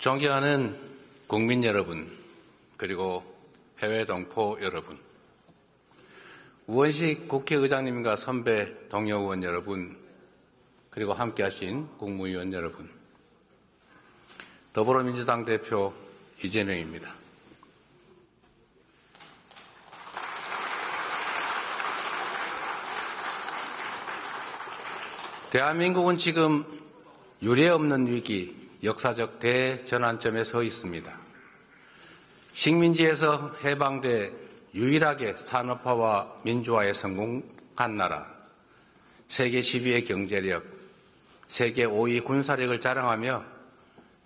존경하는 국민 여러분, 그리고 해외 동포 여러분, 우원식 국회의장님과 선배 동료 의원 여러분, 그리고 함께하신 국무위원 여러분, 더불어민주당 대표 이재명입니다. 대한민국은 지금 유례없는 위기, 역사적 대전환점에 서 있습니다. 식민지에서 해방돼 유일하게 산업화와 민주화에 성공한 나라, 세계 10위의 경제력, 세계 5위 군사력을 자랑하며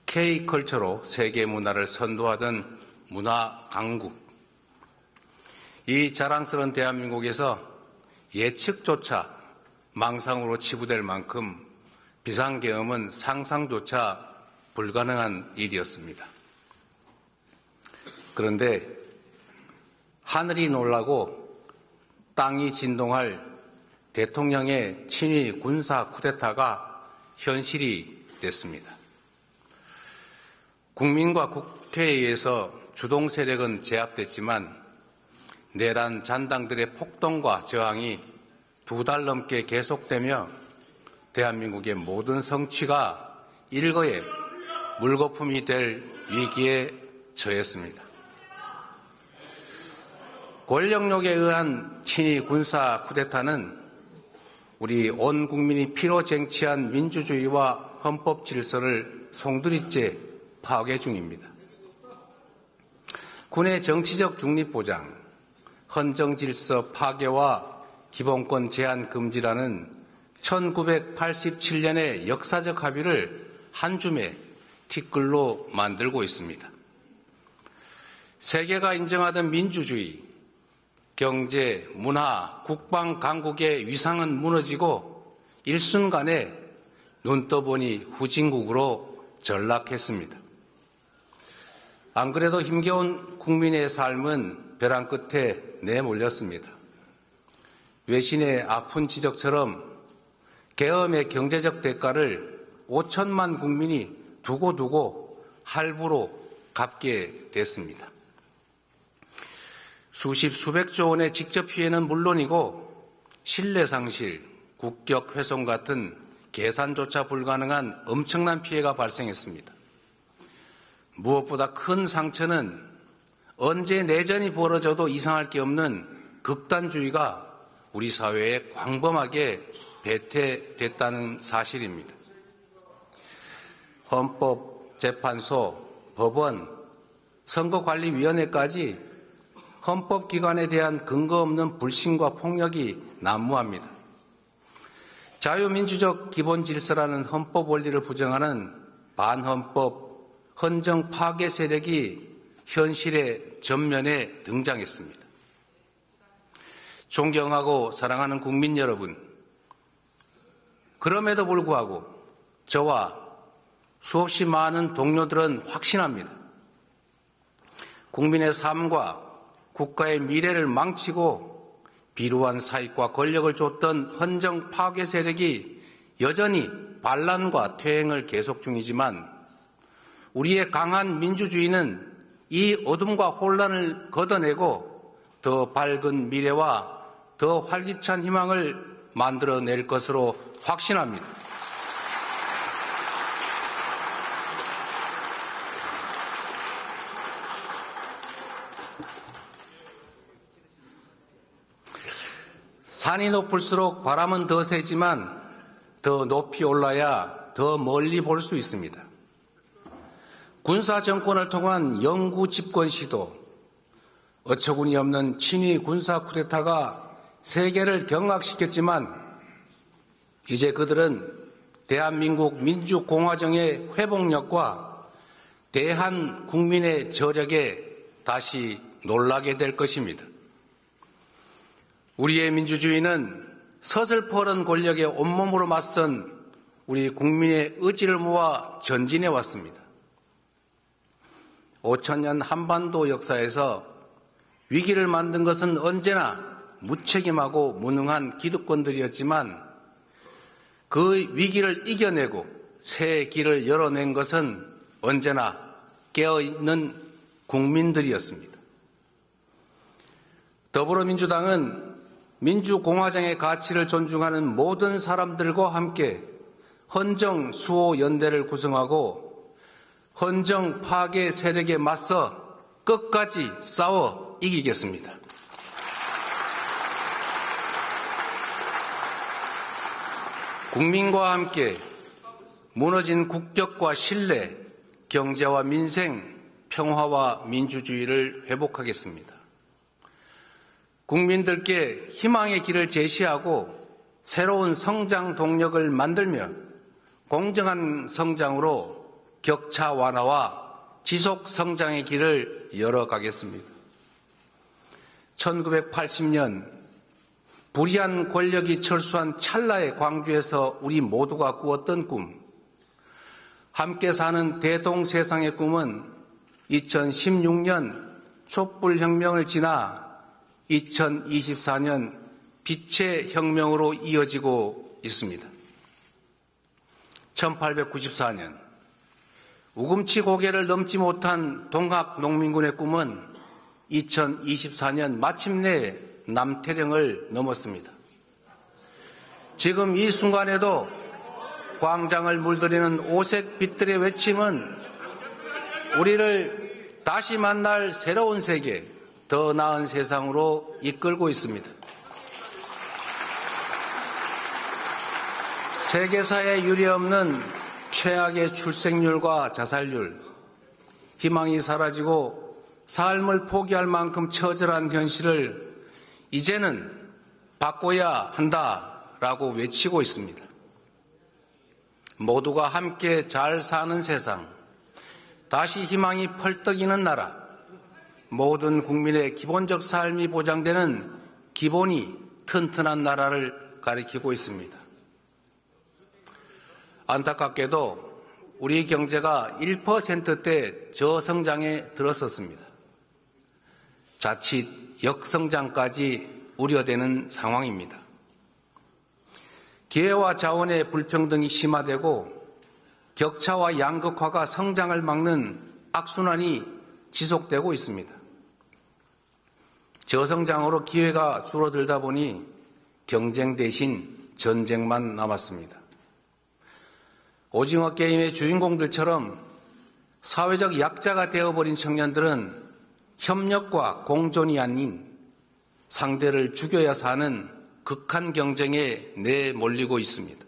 K컬처로 세계 문화를 선도하던 문화 강국. 이 자랑스러운 대한민국에서 예측조차 망상으로 치부될 만큼 비상계엄은 상상조차 불가능한 일이었습니다. 그런데 하늘이 놀라고 땅이 진동할 대통령의 친위 군사 쿠데타가 현실이 됐습니다. 국민과 국회에 의해서 주동 세력은 제압됐지만 내란 잔당들의 폭동과 저항이 2달 넘게 계속되며 대한민국의 모든 성취가 일거에 물거품이 될 위기에 처했습니다. 권력욕에 의한 친위 군사 쿠데타는 우리 온 국민이 피로 쟁취한 민주주의와 헌법 질서를 송두리째 파괴 중입니다. 군의 정치적 중립 보장, 헌정 질서 파괴와 기본권 제한 금지라는 1987년의 역사적 합의를 한 줌의 티끌로 만들고 있습니다. 세계가 인정하던 민주주의, 경제, 문화, 국방 강국의 위상은 무너지고 일순간에 눈 떠보니 후진국으로 전락했습니다. 안 그래도 힘겨운 국민의 삶은 벼랑 끝에 내몰렸습니다. 외신의 아픈 지적처럼 계엄의 경제적 대가를 5천만 국민이 두고두고 할부로 갚게 됐습니다. 수십 수백조 원의 직접 피해는 물론이고 신뢰 상실, 국격 훼손 같은 계산조차 불가능한 엄청난 피해가 발생했습니다. 무엇보다 큰 상처는 언제 내전이 벌어져도 이상할 게 없는 극단주의가 우리 사회에 광범하게 배태됐다는 사실입니다. 헌법, 재판소, 법원, 선거관리위원회까지 헌법기관에 대한 근거 없는 불신과 폭력이 난무합니다. 자유민주적 기본질서라는 헌법 원리를 부정하는 반헌법, 헌정 파괴 세력이 현실의 전면에 등장했습니다. 존경하고 사랑하는 국민 여러분, 그럼에도 불구하고 저와 수없이 많은 동료들은 확신합니다. 국민의 삶과 국가의 미래를 망치고 비루한 사익과 권력을 줬던 헌정 파괴 세력이 여전히 반란과 퇴행을 계속 중이지만 우리의 강한 민주주의는 이 어둠과 혼란을 걷어내고 더 밝은 미래와 더 활기찬 희망을 만들어낼 것으로 확신합니다. 산이 높을수록 바람은 더 세지만 더 높이 올라야 더 멀리 볼 수 있습니다. 군사 정권을 통한 영구 집권 시도, 어처구니 없는 친위 군사 쿠데타가 세계를 경악시켰지만 이제 그들은 대한민국 민주공화정의 회복력과 대한 국민의 저력에 다시 놀라게 될 것입니다. 우리의 민주주의는 서슬퍼런 권력에 온몸으로 맞선 우리 국민의 의지를 모아 전진해 왔습니다. 5천년 한반도 역사에서 위기를 만든 것은 언제나 무책임하고 무능한 기득권들이었지만 그 위기를 이겨내고 새 길을 열어낸 것은 언제나 깨어있는 국민들이었습니다. 더불어민주당은 민주공화정의 가치를 존중하는 모든 사람들과 함께 헌정 수호 연대를 구성하고 헌정 파괴 세력에 맞서 끝까지 싸워 이기겠습니다. 국민과 함께 무너진 국격과 신뢰, 경제와 민생, 평화와 민주주의를 회복하겠습니다. 국민들께 희망의 길을 제시하고 새로운 성장 동력을 만들며 공정한 성장으로 격차 완화와 지속 성장의 길을 열어가겠습니다. 1980년 불의한 권력이 철수한 찰나의 광주에서 우리 모두가 꾸었던 꿈, 함께 사는 대동세상의 꿈은 2016년 촛불혁명을 지나 2024년 빛의 혁명으로 이어지고 있습니다. 1894년 우금치 고개를 넘지 못한 동학농민군의 꿈은 2024년 마침내 남태령을 넘었습니다. 지금 이 순간에도 광장을 물들이는 오색 빛들의 외침은 우리를 다시 만날 새로운 세계, 더 나은 세상으로 이끌고 있습니다. 세계사에 유례없는 최악의 출생률과 자살률, 희망이 사라지고 삶을 포기할 만큼 처절한 현실을 이제는 바꿔야 한다라고 외치고 있습니다. 모두가 함께 잘 사는 세상, 다시 희망이 펄떡이는 나라, 모든 국민의 기본적 삶이 보장되는 기본이 튼튼한 나라를 가리키고 있습니다. 안타깝게도 우리 경제가 1%대 저성장에 들어섰습니다. 자칫 역성장까지 우려되는 상황입니다. 기회와 자원의 불평등이 심화되고 격차와 양극화가 성장을 막는 악순환이 지속되고 있습니다. 저성장으로 기회가 줄어들다 보니 경쟁 대신 전쟁만 남았습니다. 오징어 게임의 주인공들처럼 사회적 약자가 되어버린 청년들은 협력과 공존이 아닌 상대를 죽여야 사는 극한 경쟁에 내몰리고 있습니다.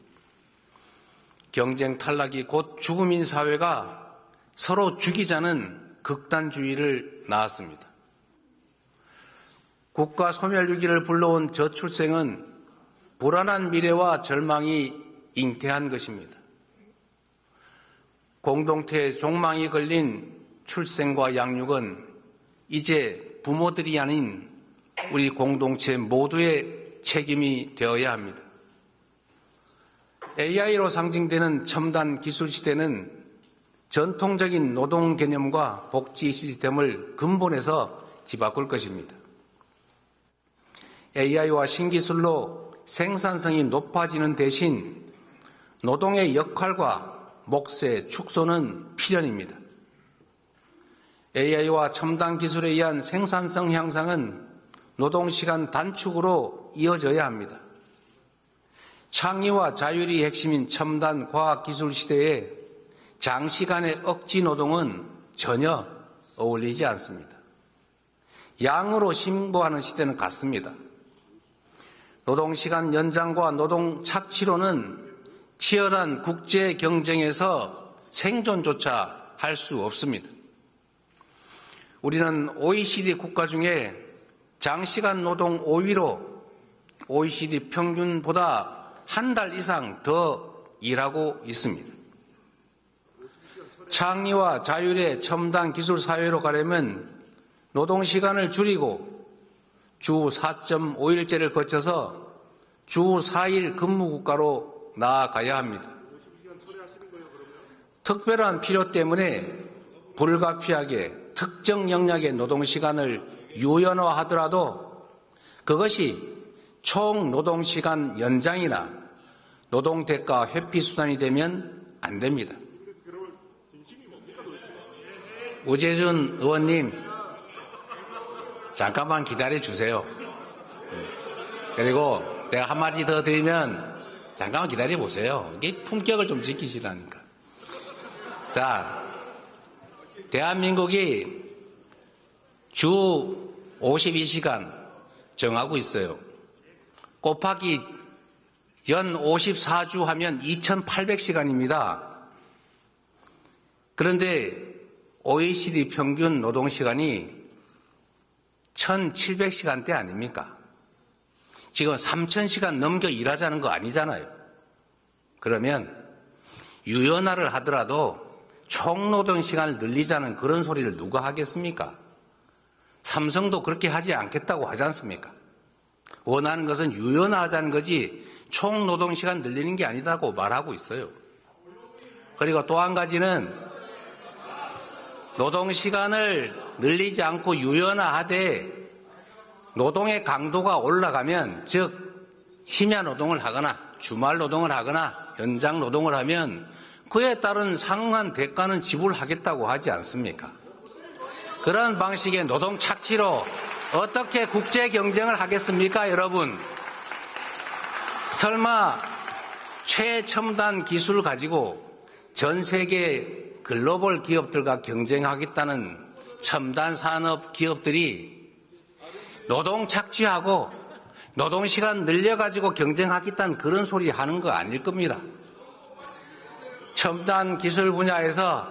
경쟁 탈락이 곧 죽음인 사회가 서로 죽이자는 극단주의를 낳았습니다. 국가 소멸 위기를 불러온 저출생은 불안한 미래와 절망이 잉태한 것입니다. 공동체의 종망이 걸린 출생과 양육은 이제 부모들이 아닌 우리 공동체 모두의 책임이 되어야 합니다. AI로 상징되는 첨단 기술 시대는 전통적인 노동 개념과 복지 시스템을 근본에서 뒤바꿀 것입니다. AI와 신기술로 생산성이 높아지는 대신 노동의 역할과 몫의 축소는 필연입니다. AI와 첨단 기술에 의한 생산성 향상은 노동시간 단축으로 이어져야 합니다. 창의와 자율이 핵심인 첨단 과학기술 시대에 장시간의 억지 노동은 전혀 어울리지 않습니다. 양으로 신고하는 시대는 같습니다. 노동시간 연장과 노동 착취로는 치열한 국제 경쟁에서 생존조차 할 수 없습니다. 우리는 OECD 국가 중에 장시간 노동 5위로 OECD 평균보다 한 달 이상 더 일하고 있습니다. 창의와 자율의 첨단 기술 사회로 가려면 노동시간을 줄이고 주 4.5일제를 거쳐서 주 4일 근무국가로 나아가야 합니다. 특별한 필요 때문에 불가피하게 특정 영역의 노동시간을 유연화하더라도 그것이 총 노동시간 연장이나 노동대가 회피 수단이 되면 안 됩니다. 우재준 의원님, 잠깐만 기다려 주세요. 그리고 내가 한마디 더 드리면 잠깐만 기다려 보세요. 이게 품격을 좀 지키시라니까. 자, 대한민국이 주 52시간 정하고 있어요. 곱하기 연 54주 하면 2800시간입니다. 그런데 OECD 평균 노동시간이 1700시간대 아닙니까? 지금 3000시간 넘겨 일하자는 거 아니잖아요. 그러면 유연화를 하더라도 총노동시간을 늘리자는 그런 소리를 누가 하겠습니까? 삼성도 그렇게 하지 않겠다고 하지 않습니까? 원하는 것은 유연화하자는 거지 총노동시간 늘리는 게 아니다고 말하고 있어요. 그리고 또 한 가지는 노동시간을 늘리지 않고 유연화하되 노동의 강도가 올라가면, 즉 심야 노동을 하거나 주말 노동을 하거나 연장 노동을 하면 그에 따른 상응한 대가는 지불하겠다고 하지 않습니까? 그런 방식의 노동 착취로 어떻게 국제 경쟁을 하겠습니까, 여러분? 설마 최첨단 기술을 가지고 전 세계 글로벌 기업들과 경쟁하겠다는 첨단 산업 기업들이 노동 착취하고 노동시간 늘려가지고 경쟁하겠다는 그런 소리 하는 거 아닐 겁니다. 첨단 기술 분야에서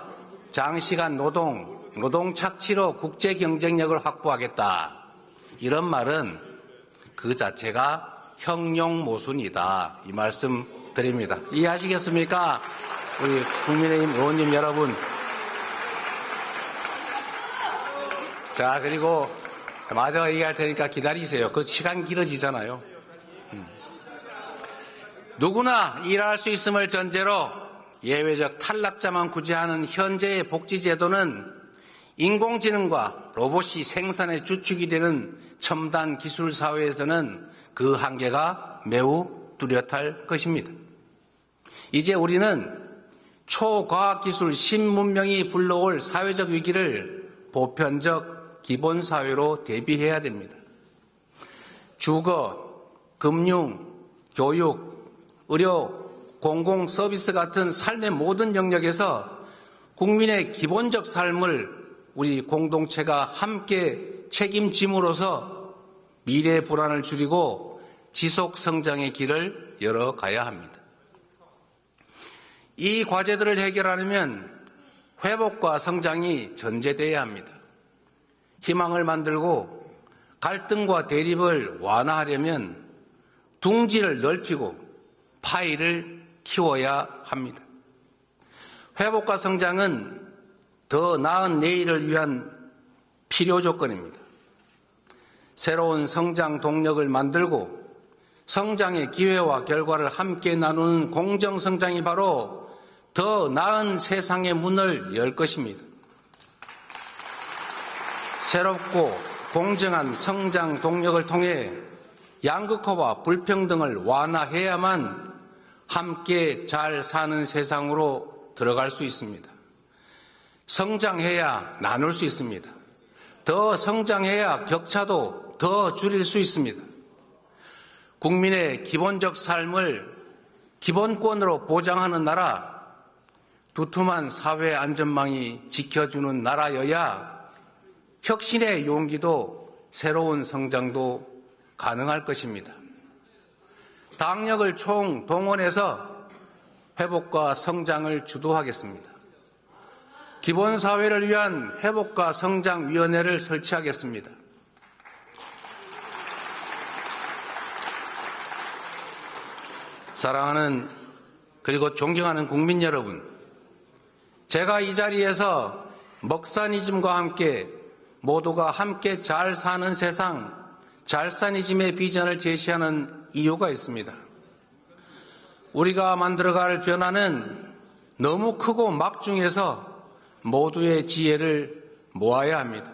장시간 노동 착취로 국제 경쟁력을 확보하겠다. 이런 말은 그 자체가 형용모순이다. 이 말씀 드립니다. 이해하시겠습니까? 우리 국민의힘 의원님 여러분. 자, 그리고 마저 얘기할 테니까 기다리세요. 그 시간 길어지잖아요. 누구나 일할 수 있음을 전제로 예외적 탈락자만 구제하는 현재의 복지제도는 인공지능과 로봇이 생산의 주축이 되는 첨단 기술 사회에서는 그 한계가 매우 뚜렷할 것입니다. 이제 우리는 초과학기술 신문명이 불러올 사회적 위기를 보편적 기본사회로 대비해야 됩니다. 주거, 금융, 교육, 의료, 공공서비스 같은 삶의 모든 영역에서 국민의 기본적 삶을 우리 공동체가 함께 책임짐으로써 미래 불안을 줄이고 지속 성장의 길을 열어가야 합니다. 이 과제들을 해결하려면 회복과 성장이 전제되어야 합니다. 희망을 만들고 갈등과 대립을 완화하려면 둥지를 넓히고 파이를 키워야 합니다. 회복과 성장은 더 나은 내일을 위한 필요 조건입니다. 새로운 성장 동력을 만들고 성장의 기회와 결과를 함께 나누는 공정성장이 바로 더 나은 세상의 문을 열 것입니다. 새롭고 공정한 성장 동력을 통해 양극화와 불평등을 완화해야만 함께 잘 사는 세상으로 들어갈 수 있습니다. 성장해야 나눌 수 있습니다. 더 성장해야 격차도 더 줄일 수 있습니다. 국민의 기본적 삶을 기본권으로 보장하는 나라, 두툼한 사회 안전망이 지켜주는 나라여야 혁신의 용기도 새로운 성장도 가능할 것입니다. 당력을 총동원해서 회복과 성장을 주도하겠습니다. 기본사회를 위한 회복과 성장위원회를 설치하겠습니다. 사랑하는 그리고 존경하는 국민 여러분, 제가 이 자리에서 먹사니즘과 함께 모두가 함께 잘 사는 세상, 잘사니즘의 비전을 제시하는 이유가 있습니다. 우리가 만들어갈 변화는 너무 크고 막중해서 모두의 지혜를 모아야 합니다.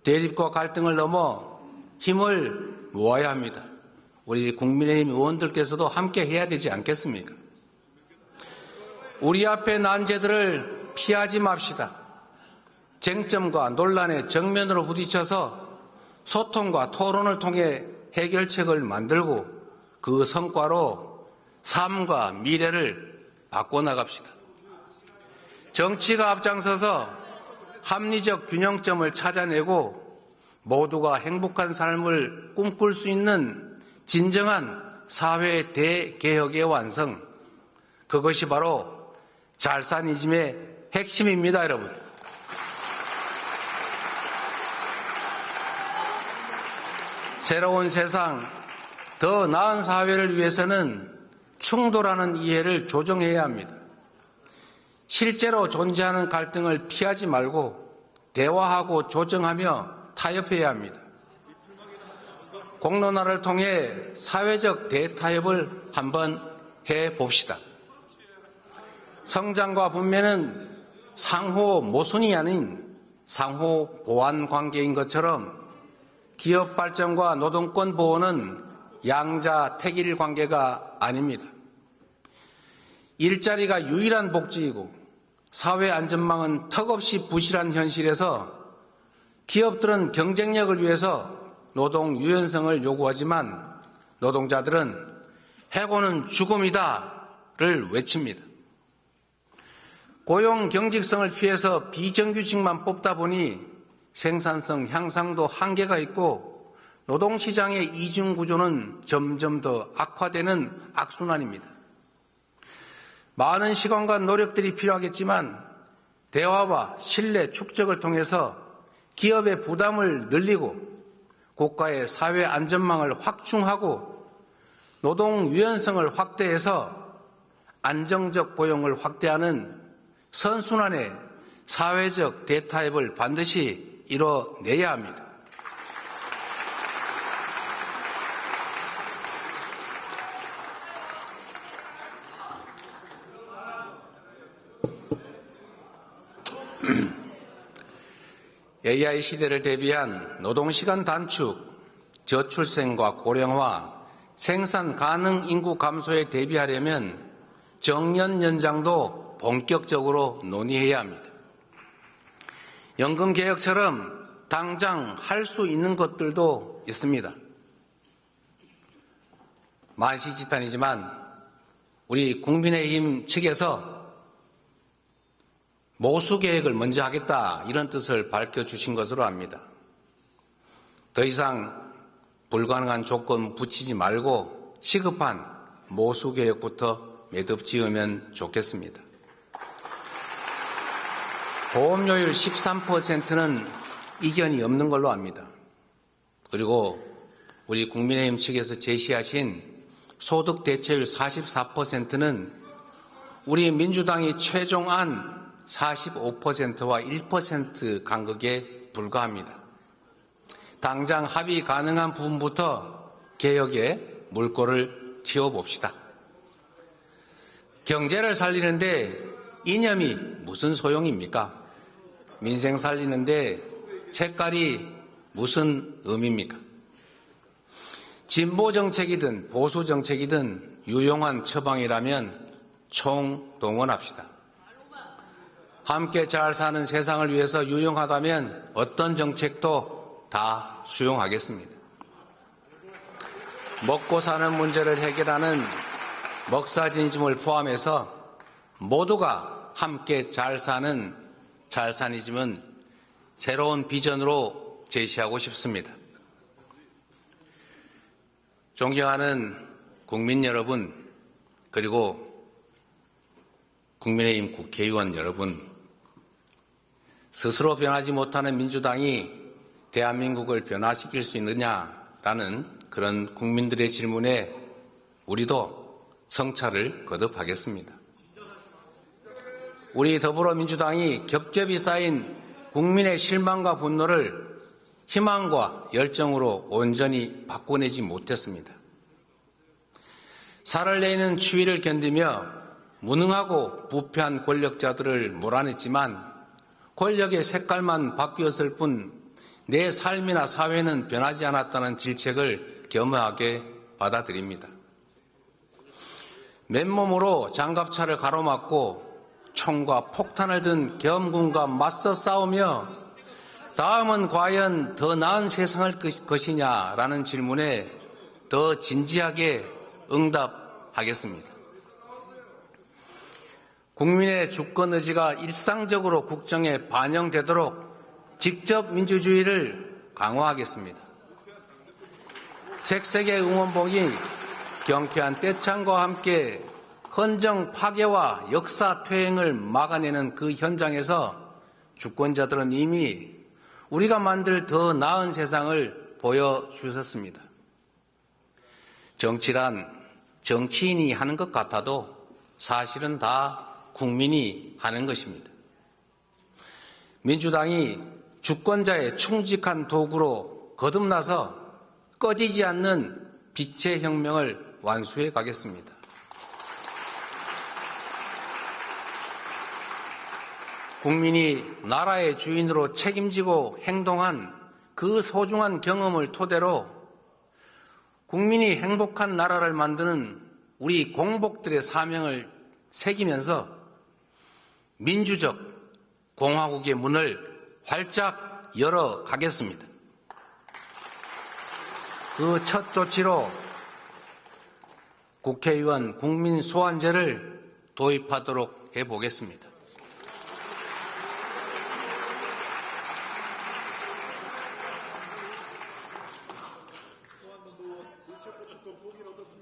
대립과 갈등을 넘어 힘을 모아야 합니다. 우리 국민의힘 의원들께서도 함께 해야 되지 않겠습니까? 우리 앞에 난제들을 피하지 맙시다. 쟁점과 논란의 정면으로 부딪혀서 소통과 토론을 통해 해결책을 만들고 그 성과로 삶과 미래를 바꿔나갑시다. 정치가 앞장서서 합리적 균형점을 찾아내고 모두가 행복한 삶을 꿈꿀 수 있는 진정한 사회 대개혁의 완성, 그것이 바로 잘사니즘의 핵심입니다, 여러분. 새로운 세상, 더 나은 사회를 위해서는 충돌하는 이해를 조정해야 합니다. 실제로 존재하는 갈등을 피하지 말고 대화하고 조정하며 타협해야 합니다. 공론화를 통해 사회적 대타협을 한번 해봅시다. 성장과 분배는 상호 모순이 아닌 상호 보완 관계인 것처럼 기업 발전과 노동권 보호는 양자택일 관계가 아닙니다. 일자리가 유일한 복지이고 사회 안전망은 턱없이 부실한 현실에서 기업들은 경쟁력을 위해서 노동 유연성을 요구하지만 노동자들은 해고는 죽음이다를 외칩니다. 고용 경직성을 피해서 비정규직만 뽑다 보니 생산성 향상도 한계가 있고 노동시장의 이중구조는 점점 더 악화되는 악순환입니다. 많은 시간과 노력들이 필요하겠지만 대화와 신뢰 축적을 통해서 기업의 부담을 늘리고 국가의 사회 안전망을 확충하고 노동 유연성을 확대해서 안정적 고용을 확대하는 선순환의 사회적 대타협을 반드시 이뤄내야 합니다. AI 시대를 대비한 노동시간 단축, 저출생과 고령화, 생산 가능 인구 감소에 대비하려면 정년 연장도 본격적으로 논의해야 합니다. 연금개혁처럼 당장 할 수 있는 것들도 있습니다. 만시지탄이지만 우리 국민의힘 측에서 모수계획을 먼저 하겠다 이런 뜻을 밝혀주신 것으로 압니다. 더 이상 불가능한 조건 붙이지 말고 시급한 모수계획부터 매듭지으면 좋겠습니다. 보험료율 13%는 이견이 없는 걸로 압니다. 그리고 우리 국민의힘 측에서 제시하신 소득 대체율 44%는 우리 민주당이 최종안 45%와 1% 간극에 불과합니다. 당장 합의 가능한 부분부터 개혁에 물꼬를 틔워봅시다. 경제를 살리는데 이념이 무슨 소용입니까? 민생 살리는데 색깔이 무슨 의미입니까? 진보 정책이든 보수 정책이든 유용한 처방이라면 총동원합시다. 함께 잘 사는 세상을 위해서 유용하다면 어떤 정책도 다 수용하겠습니다. 먹고 사는 문제를 해결하는 먹사진이즘을 포함해서 모두가 함께 잘 사는 잘사니즘은 새로운 비전으로 제시하고 싶습니다. 존경하는 국민 여러분, 그리고 국민의힘 국회의원 여러분, 스스로 변하지 못하는 민주당이 대한민국을 변화시킬 수 있느냐라는 그런 국민들의 질문에 우리도 성찰을 거듭하겠습니다. 우리 더불어민주당이 겹겹이 쌓인 국민의 실망과 분노를 희망과 열정으로 온전히 바꿔내지 못했습니다. 살을 내는 추위를 견디며 무능하고 부패한 권력자들을 몰아냈지만 권력의 색깔만 바뀌었을 뿐 내 삶이나 사회는 변하지 않았다는 질책을 겸허하게 받아들입니다. 맨몸으로 장갑차를 가로막고 총과 폭탄을 든 계엄군과 맞서 싸우며 다음은 과연 더 나은 세상을 것이냐라는 질문에 더 진지하게 응답하겠습니다. 국민의 주권 의지가 일상적으로 국정에 반영되도록 직접 민주주의를 강화하겠습니다. 색색의 응원봉이 경쾌한 떼창과 함께 헌정 파괴와 역사 퇴행을 막아내는 그 현장에서 주권자들은 이미 우리가 만들 더 나은 세상을 보여주셨습니다. 정치란 정치인이 하는 것 같아도 사실은 다 국민이 하는 것입니다. 민주당이 주권자의 충직한 도구로 거듭나서 꺼지지 않는 빛의 혁명을 완수해 가겠습니다. 국민이 나라의 주인으로 책임지고 행동한 그 소중한 경험을 토대로 국민이 행복한 나라를 만드는 우리 공복들의 사명을 새기면서 민주적 공화국의 문을 활짝 열어가겠습니다. 그 첫 조치로 국회의원 국민소환제를 도입하도록 해보겠습니다.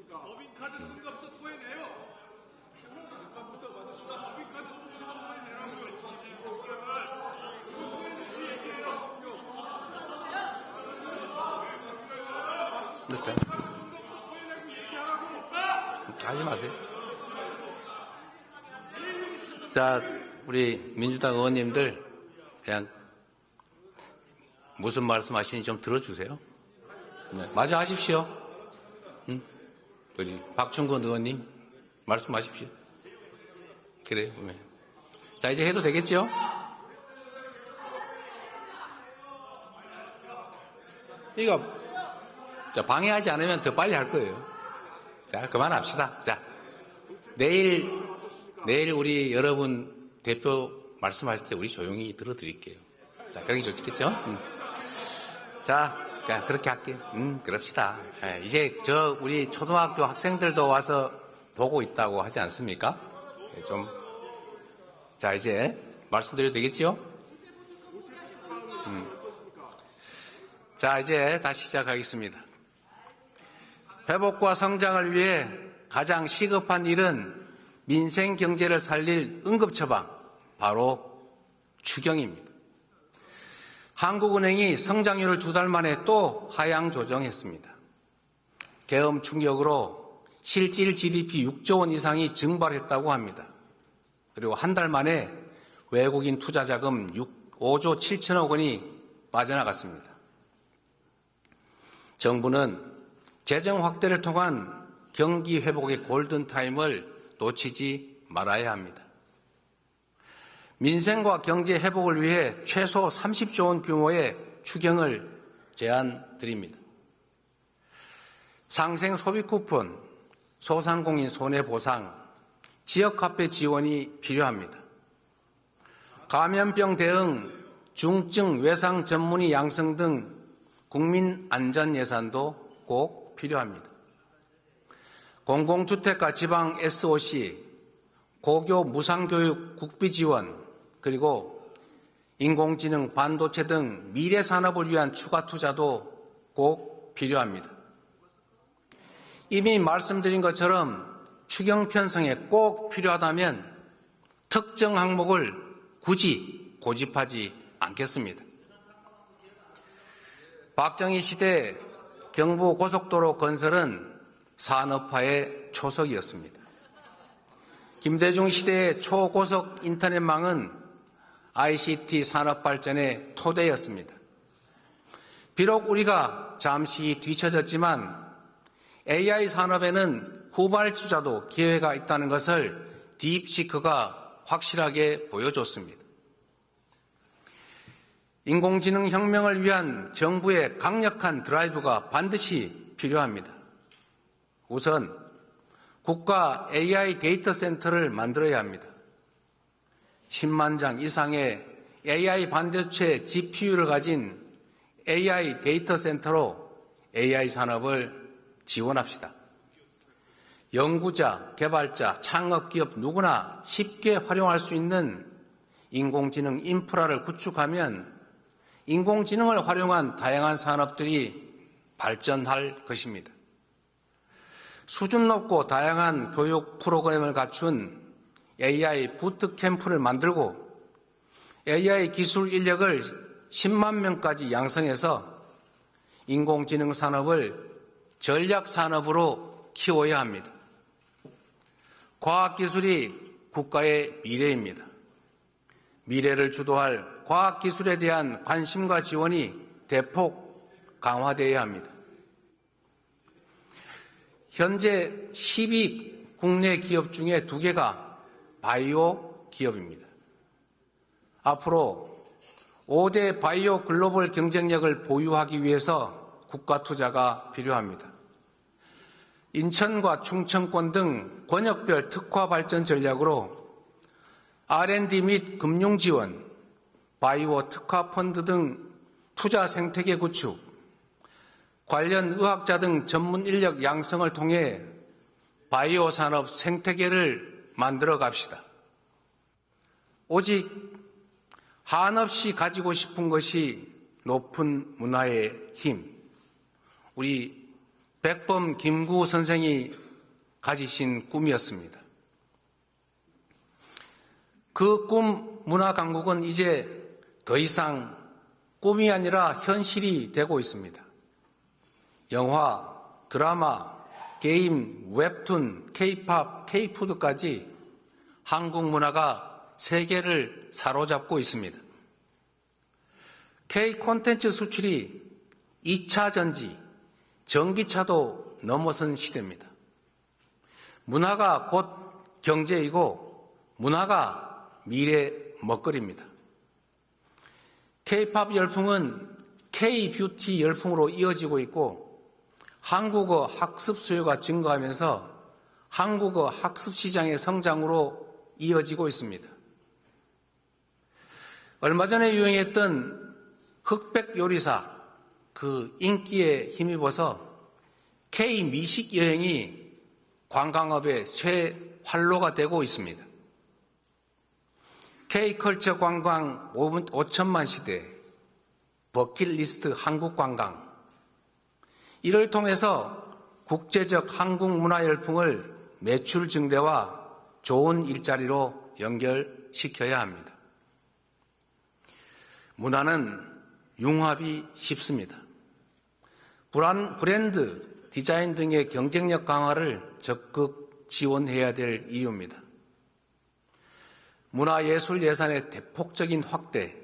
법인카드 소리가 없어 토해내요. 잠깐부터 받으시다 법인카드 소리가 토해내라고요. 하지 마세요. 자, 우리 민주당 의원님들 그냥 무슨 말씀하시는지 좀 들어주세요. 네, 마저 하십시오. 우리 박충건 의원님 말씀하십시오. 그래요. 네. 자, 이제 해도 되겠죠? 이거 방해하지 않으면 더 빨리 할 거예요. 자, 그만합시다. 자, 내일 우리 여러분 대표 말씀하실 때 우리 조용히 들어드릴게요. 자, 그러기 좋겠죠? 자, 그렇게 할게요. 그럽시다. 이제 우리 초등학교 학생들도 와서 보고 있다고 하지 않습니까? 자, 이제 말씀드려도 되겠죠? 자, 이제 다시 시작하겠습니다. 회복과 성장을 위해 가장 시급한 일은 민생 경제를 살릴 응급처방, 바로 추경입니다. 한국은행이 성장률을 2달 만에 또 하향 조정했습니다. 계엄 충격으로 실질 GDP 6조 원 이상이 증발했다고 합니다. 그리고 한 달 만에 외국인 투자 자금 5조 7천억 원이 빠져나갔습니다. 정부는 재정 확대를 통한 경기 회복의 골든타임을 놓치지 말아야 합니다. 민생과 경제 회복을 위해 최소 30조 원 규모의 추경을 제안드립니다. 상생 소비 쿠폰, 소상공인 손해보상, 지역화폐 지원이 필요합니다. 감염병 대응, 중증 외상 전문의 양성 등 국민 안전 예산도 꼭 필요합니다. 공공주택과 지방 SOC, 고교 무상교육 국비 지원, 그리고 인공지능, 반도체 등 미래 산업을 위한 추가 투자도 꼭 필요합니다. 이미 말씀드린 것처럼 추경 편성에 꼭 필요하다면 특정 항목을 굳이 고집하지 않겠습니다. 박정희 시대 경부 고속도로 건설은 산업화의 초석이었습니다. 김대중 시대의 초고속 인터넷망은 ICT 산업 발전의 토대였습니다. 비록 우리가 잠시 뒤처졌지만 AI 산업에는 후발주자도 기회가 있다는 것을 딥시크가 확실하게 보여줬습니다. 인공지능 혁명을 위한 정부의 강력한 드라이브가 반드시 필요합니다. 우선 국가 AI 데이터 센터를 만들어야 합니다. 10만 장 이상의 AI 반도체 GPU를 가진 AI 데이터 센터로 AI 산업을 지원합시다. 연구자, 개발자, 창업기업 누구나 쉽게 활용할 수 있는 인공지능 인프라를 구축하면 인공지능을 활용한 다양한 산업들이 발전할 것입니다. 수준 높고 다양한 교육 프로그램을 갖춘 AI 부트캠프를 만들고 AI 기술 인력을 10만 명까지 양성해서 인공지능 산업을 전략 산업으로 키워야 합니다. 과학기술이 국가의 미래입니다. 미래를 주도할 과학기술에 대한 관심과 지원이 대폭 강화되어야 합니다. 현재 10위 국내 기업 중에 2개가 바이오 기업입니다. 앞으로 5대 바이오 글로벌 경쟁력을 보유하기 위해서 국가 투자가 필요합니다. 인천과 충청권 등 권역별 특화 발전 전략으로 R&D 및 금융 지원, 바이오 특화 펀드 등 투자 생태계 구축, 관련 의학자 등 전문 인력 양성을 통해 바이오 산업 생태계를 만들어 갑시다. 오직 한없이 가지고 싶은 것이 높은 문화의 힘. 우리 백범 김구 선생이 가지신 꿈이었습니다. 그 꿈 문화강국은 이제 더 이상 꿈이 아니라 현실이 되고 있습니다. 영화, 드라마, 게임, 웹툰, K-팝, K-푸드까지 한국 문화가 세계를 사로잡고 있습니다. K-콘텐츠 수출이 2차 전지, 전기차도 넘어선 시대입니다. 문화가 곧 경제이고 문화가 미래 먹거리입니다. K-팝 열풍은 K-뷰티 열풍으로 이어지고 있고 한국어 학습 수요가 증가하면서 한국어 학습 시장의 성장으로 이어지고 있습니다. 얼마 전에 유행했던 흑백 요리사 그 인기에 힘입어서 K-미식 여행이 관광업의 새 활로가 되고 있습니다. K-컬처 관광 5천만 시대, 버킷리스트 한국 관광, 이를 통해서 국제적 한국 문화 열풍을 매출 증대와 좋은 일자리로 연결시켜야 합니다. 문화는 융합이 쉽습니다. 브랜드, 디자인 등의 경쟁력 강화를 적극 지원해야 될 이유입니다. 문화예술 예산의 대폭적인 확대,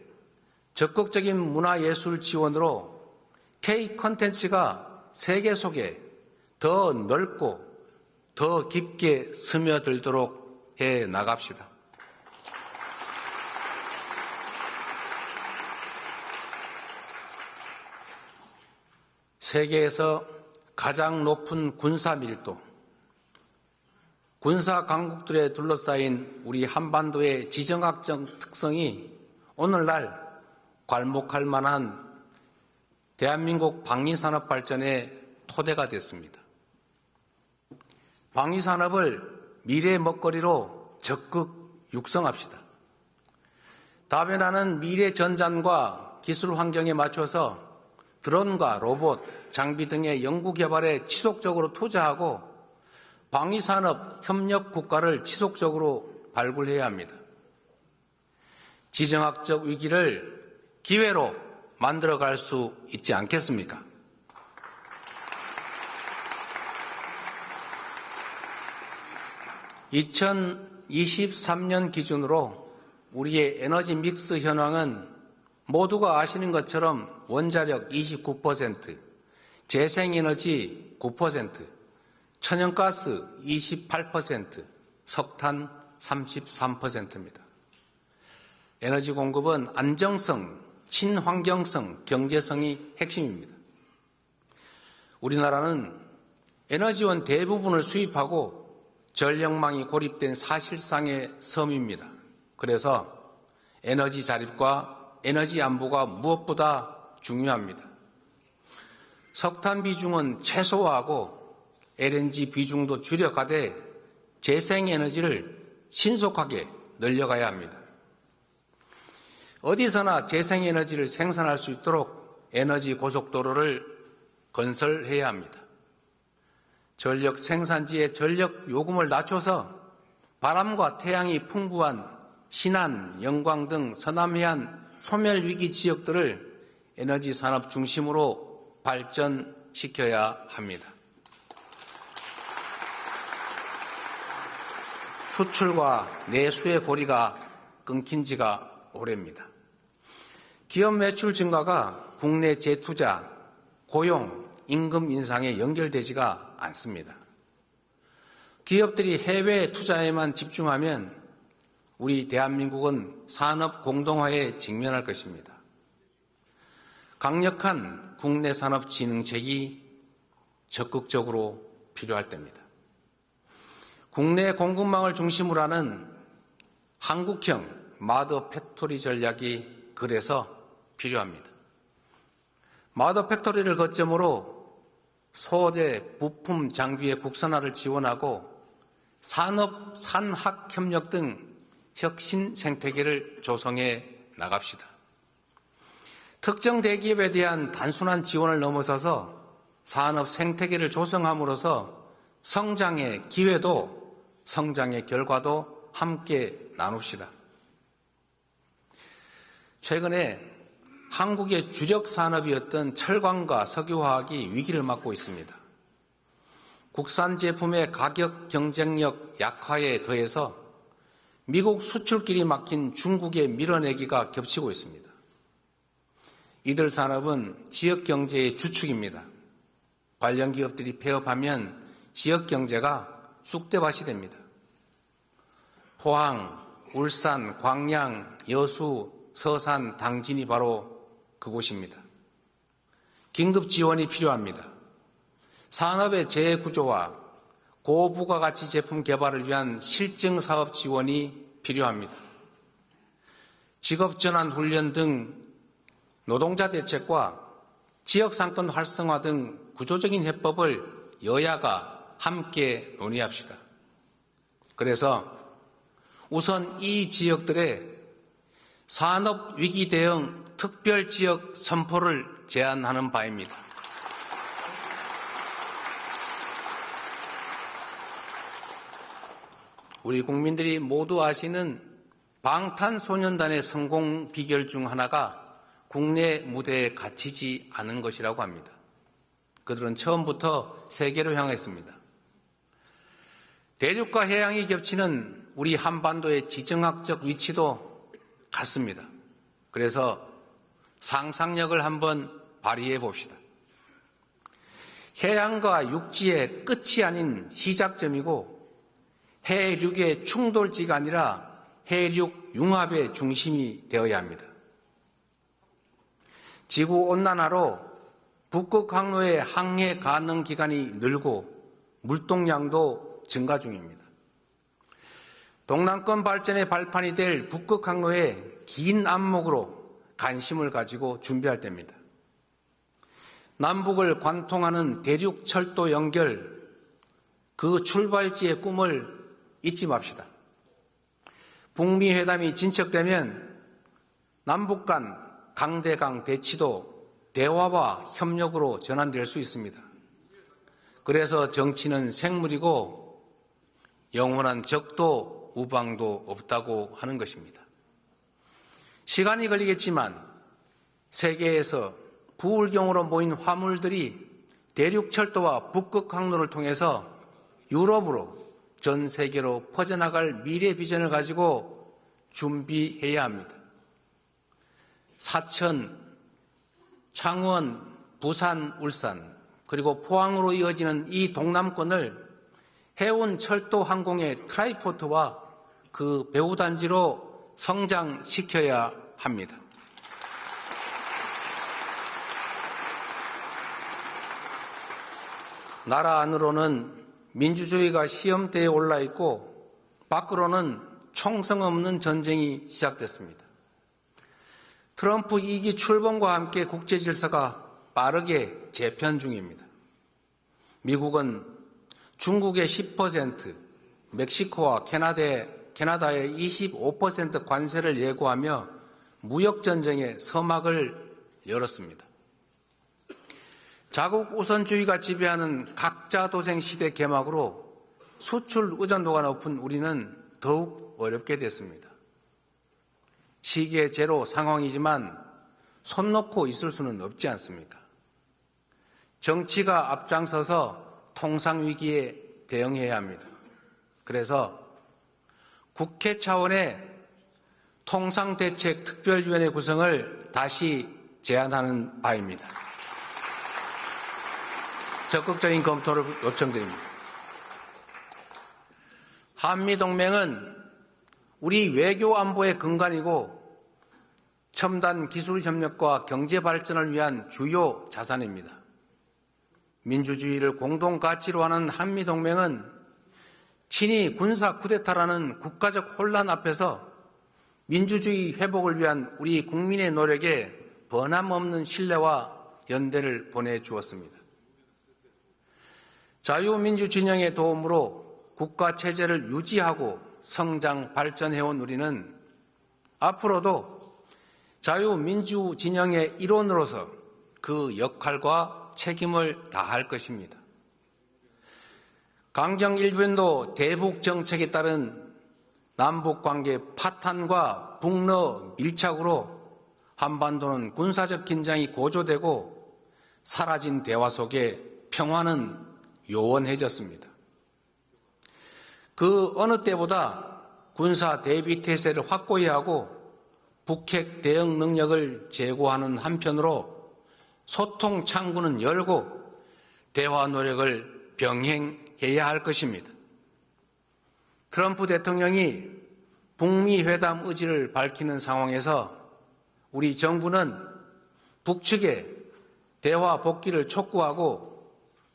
적극적인 문화예술 지원으로 K-콘텐츠가 세계 속에 더 넓고 더 깊게 스며들도록 해 나갑시다. 세계에서 가장 높은 군사 밀도, 군사 강국들에 둘러싸인 우리 한반도의 지정학적 특성이 오늘날 괄목할 만한 대한민국 방위산업 발전의 토대가 됐습니다. 방위산업을 미래 먹거리로 적극 육성합시다. 다변하는 미래 전장과 기술 환경에 맞춰서 드론과 로봇, 장비 등의 연구 개발에 지속적으로 투자하고 방위산업 협력 국가를 지속적으로 발굴해야 합니다. 지정학적 위기를 기회로 만들어갈 수 있지 않겠습니까? (2023년) 기준으로 우리의 에너지 믹스 현황은 모두가 아시는 것처럼 원자력 29%, 재생에너지 9%, 천연가스 28%, 석탄 33%입니다. 에너지 공급은 안정성, 친환경성, 경제성이 핵심입니다. 우리나라는 에너지원 대부분을 수입하고 전력망이 고립된 사실상의 섬입니다. 그래서 에너지 자립과 에너지 안보가 무엇보다 중요합니다. 석탄 비중은 최소화하고 LNG 비중도 줄여가되 재생에너지를 신속하게 늘려가야 합니다. 어디서나 재생에너지를 생산할 수 있도록 에너지 고속도로를 건설해야 합니다. 전력 생산지의 전력 요금을 낮춰서 바람과 태양이 풍부한 신안, 영광 등 서남해안 소멸위기 지역들을 에너지 산업 중심으로 발전시켜야 합니다. 수출과 내수의 고리가 끊긴 지가 오래입니다. 기업 매출 증가가 국내 재투자, 고용, 임금 인상에 연결되지가 않습니다. 기업들이 해외 투자에만 집중하면 우리 대한민국은 산업 공동화에 직면할 것입니다. 강력한 국내 산업 진흥책이 적극적으로 필요할 때입니다. 국내 공급망을 중심으로 하는 한국형 마더 팩토리 전략이 그래서 필요합니다. 마더 팩토리를 거점으로 소재, 부품, 장비의 국산화를 지원하고 산업, 산학 협력 등 혁신 생태계를 조성해 나갑시다. 특정 대기업에 대한 단순한 지원을 넘어서서 산업 생태계를 조성함으로써 성장의 기회도 성장의 결과도 함께 나눕시다. 최근에 한국의 주력 산업이었던 철강과 석유화학이 위기를 맞고 있습니다. 국산 제품의 가격 경쟁력 약화에 더해서 미국 수출길이 막힌 중국의 밀어내기가 겹치고 있습니다. 이들 산업은 지역 경제의 주축입니다. 관련 기업들이 폐업하면 지역 경제가 쑥대밭이 됩니다. 포항, 울산, 광양, 여수, 서산, 당진이 바로 그곳입니다. 긴급 지원이 필요합니다. 산업의 재구조와 고부가가치 제품 개발을 위한 실증 사업 지원이 필요합니다. 직업전환 훈련 등 노동자 대책과 지역상권 활성화 등 구조적인 해법을 여야가 함께 논의합시다. 그래서 우선 이 지역들의 산업위기 대응 특별지역 선포를 제안하는 바입니다. 우리 국민들이 모두 아시는 방탄소년단의 성공 비결 중 하나가 국내 무대에 갇히지 않은 것이라고 합니다. 그들은 처음부터 세계로 향했습니다. 대륙과 해양이 겹치는 우리 한반도의 지정학적 위치도 같습니다. 그래서 상상력을 한번 발휘해 봅시다. 해양과 육지의 끝이 아닌 시작점이고 해륙의 충돌지가 아니라 해륙 융합의 중심이 되어야 합니다. 지구온난화로 북극 항로의 항해 가능 기간이 늘고 물동량도 증가 중입니다. 동남권 발전의 발판이 될 북극 항로의 긴 안목으로 관심을 가지고 준비할 때입니다. 남북을 관통하는 대륙 철도 연결, 그 출발지의 꿈을 잊지 맙시다. 북미 회담이 진척되면 남북 간 강대강 대치도 대화와 협력으로 전환될 수 있습니다. 그래서 정치는 생물이고 영원한 적도 우방도 없다고 하는 것입니다. 시간이 걸리겠지만 세계에서 부울경으로 모인 화물들이 대륙철도와 북극 항로를 통해서 유럽으로 전 세계로 퍼져나갈 미래 비전을 가지고 준비해야 합니다. 사천, 창원, 부산, 울산 그리고 포항으로 이어지는 이 동남권을 해운 철도 항공의 트라이포트와 그 배후단지로 성장시켜야 합니다. 나라 안으로는 민주주의가 시험대에 올라 있고 밖으로는 총성 없는 전쟁이 시작됐습니다. 트럼프 2기 출범과 함께 국제 질서가 빠르게 재편 중입니다. 미국은 중국의 10%, 멕시코와 캐나다의 25% 관세를 예고하며 무역전쟁의 서막을 열었습니다. 자국 우선주의가 지배하는 각자 도생 시대 개막으로 수출 의존도가 높은 우리는 더욱 어렵게 됐습니다. 시계 제로 상황이지만 손 놓고 있을 수는 없지 않습니까? 정치가 앞장서서 통상위기에 대응해야 합니다. 그래서 국회 차원의 통상대책특별위원회 구성을 다시 제안하는 바입니다. 적극적인 검토를 요청드립니다. 한미동맹은 우리 외교 안보의 근간이고 첨단 기술 협력과 경제 발전을 위한 주요 자산입니다. 민주주의를 공동 가치로 하는 한미동맹은 친위 군사 쿠데타라는 국가적 혼란 앞에서 민주주의 회복을 위한 우리 국민의 노력에 변함없는 신뢰와 연대를 보내주었습니다. 자유민주 진영의 도움으로 국가 체제를 유지하고 성장 발전해온 우리는 앞으로도 자유민주 진영의 일원으로서 그 역할과 책임을 다할 것입니다. 강경 일변도 대북 정책에 따른 남북관계 파탄과 북러 밀착으로 한반도는 군사적 긴장이 고조되고 사라진 대화 속에 평화는 요원해졌습니다. 그 어느 때보다 군사 대비 태세를 확고히 하고 북핵 대응 능력을 제고하는 한편으로 소통 창구는 열고 대화 노력을 병행해야 할 것입니다. 트럼프 대통령이 북미 회담 의지를 밝히는 상황에서 우리 정부는 북측에 대화 복귀를 촉구하고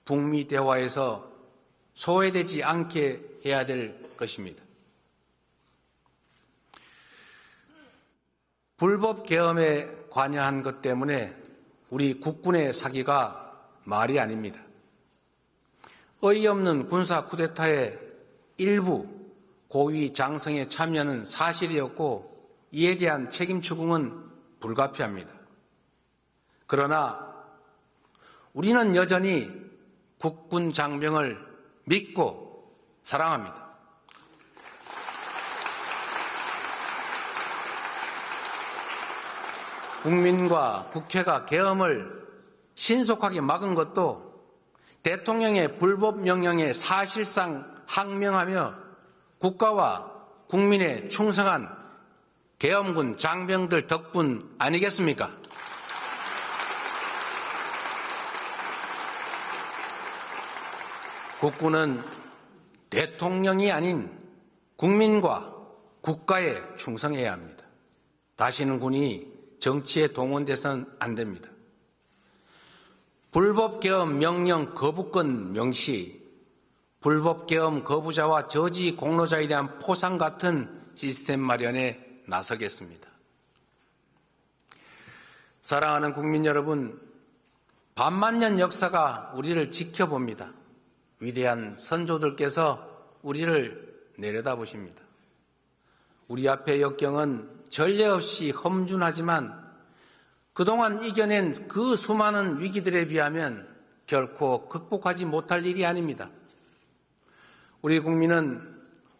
북미 대화에서 소외되지 않게 해야 될 것입니다. 불법 계엄에 관여한 것 때문에 우리 국군의 사기가 말이 아닙니다. 어이없는 군사 쿠데타의 일부 고위 장성의 참여는 사실이었고 이에 대한 책임 추궁은 불가피합니다. 그러나 우리는 여전히 국군 장병을 믿고 사랑합니다. 국민과 국회가 계엄을 신속하게 막은 것도 대통령의 불법 명령에 사실상 항명하며 국가와 국민에 충성한 계엄군 장병들 덕분 아니겠습니까? 국군은 대통령이 아닌 국민과 국가에 충성해야 합니다. 다시는 군이 정치에 동원돼서는 안 됩니다. 불법 계엄 명령 거부권 명시, 불법 계엄 거부자와 저지 공로자에 대한 포상 같은 시스템 마련에 나서겠습니다. 사랑하는 국민 여러분, 반만년 역사가 우리를 지켜봅니다. 위대한 선조들께서 우리를 내려다보십니다. 우리 앞의 역경은 전례 없이 험준하지만 그동안 이겨낸 그 수많은 위기들에 비하면 결코 극복하지 못할 일이 아닙니다. 우리 국민은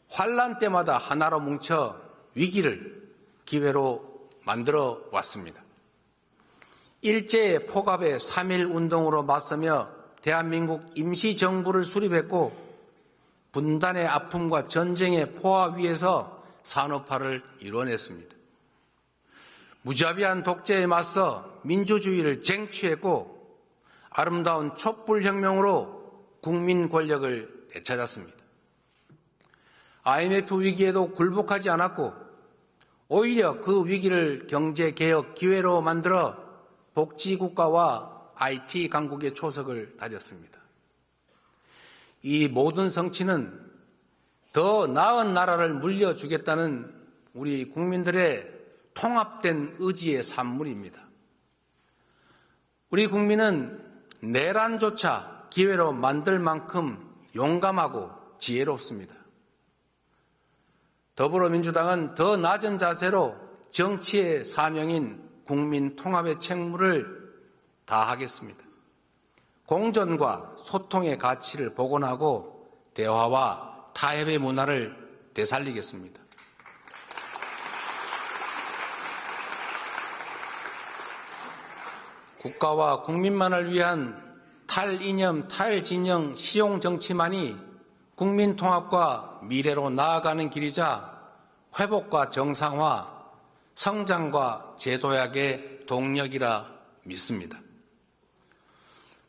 환란 때마다 하나로 뭉쳐 위기를 기회로 만들어 왔습니다. 일제의 포갑의 3.1 운동으로 맞서며 대한민국 임시정부를 수립했고 분단의 아픔과 전쟁의 포화 위에서 산업화를 이뤄냈습니다. 무자비한 독재에 맞서 민주주의를 쟁취했고 아름다운 촛불혁명으로 국민 권력을 되찾았습니다. IMF 위기에도 굴복하지 않았고 오히려 그 위기를 경제개혁 기회로 만들어 복지국가와 IT 강국의 초석을 다졌습니다. 이 모든 성취는 더 나은 나라를 물려주겠다는 우리 국민들의 통합된 의지의 산물입니다. 우리 국민은 내란조차 기회로 만들 만큼 용감하고 지혜롭습니다. 더불어민주당은 더 낮은 자세로 정치의 사명인 국민 통합의 책무를 다하겠습니다. 공존과 소통의 가치를 복원하고 대화와 타협의 문화를 되살리겠습니다. 국가와 국민만을 위한 탈이념, 탈진영, 실용 정치만이 국민 통합과 미래로 나아가는 길이자 회복과 정상화, 성장과 재도약의 동력이라 믿습니다.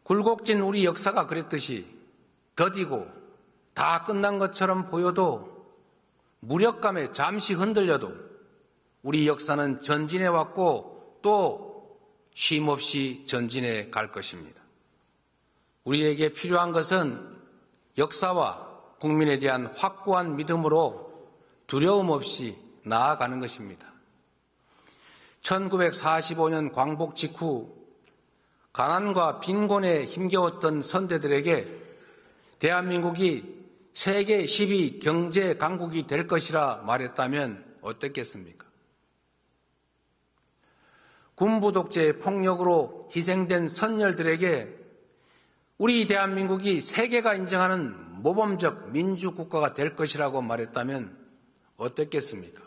굴곡진 우리 역사가 그랬듯이 더디고 다 끝난 것처럼 보여도 무력감에 잠시 흔들려도 우리 역사는 전진해 왔고 또 쉼없이 전진해 갈 것입니다. 우리에게 필요한 것은 역사와 국민에 대한 확고한 믿음으로 두려움 없이 나아가는 것입니다. 1945년 광복 직후 가난과 빈곤에 힘겨웠던 선대들에게 대한민국이 세계 10위 경제 강국이 될 것이라 말했다면 어떻겠습니까? 군부 독재의 폭력으로 희생된 선열들에게 우리 대한민국이 세계가 인정하는 모범적 민주국가가 될 것이라고 말했다면 어떻겠습니까?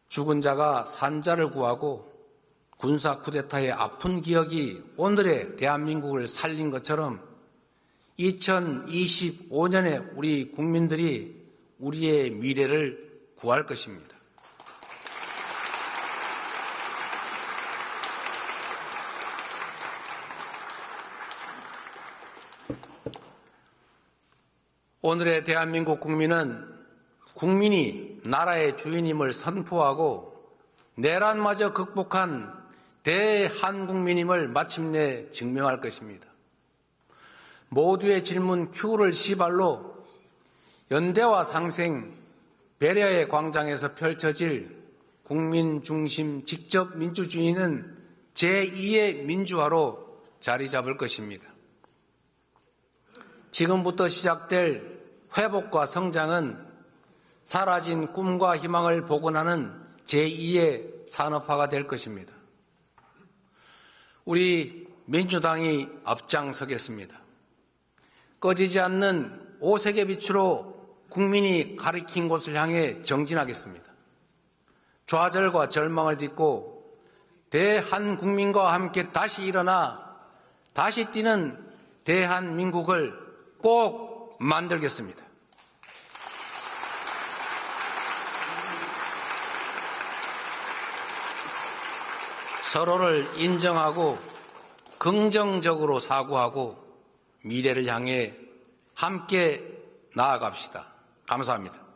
죽은 자가 산자를 구하고 군사 쿠데타의 아픈 기억이 오늘의 대한민국을 살린 것처럼 2025년에 우리 국민들이 우리의 미래를 구할 것입니다. 오늘의 대한민국 국민은 국민이 나라의 주인임을 선포하고 내란마저 극복한 대한국민임을 마침내 증명할 것입니다. 모두의 질문 Q를 시발로 연대와 상생, 배려의 광장에서 펼쳐질 국민 중심 직접 민주주의는 제2의 민주화로 자리 잡을 것입니다. 지금부터 시작될 회복과 성장은 사라진 꿈과 희망을 복원하는 제2의 산업화가 될 것입니다. 우리 민주당이 앞장서겠습니다. 꺼지지 않는 5색의 빛으로 국민이 가리킨 곳을 향해 정진하겠습니다. 좌절과 절망을 딛고 대한국민과 함께 다시 일어나 다시 뛰는 대한민국을 꼭 만들겠습니다. 서로를 인정하고 긍정적으로 사고하고 미래를 향해 함께 나아갑시다. 감사합니다.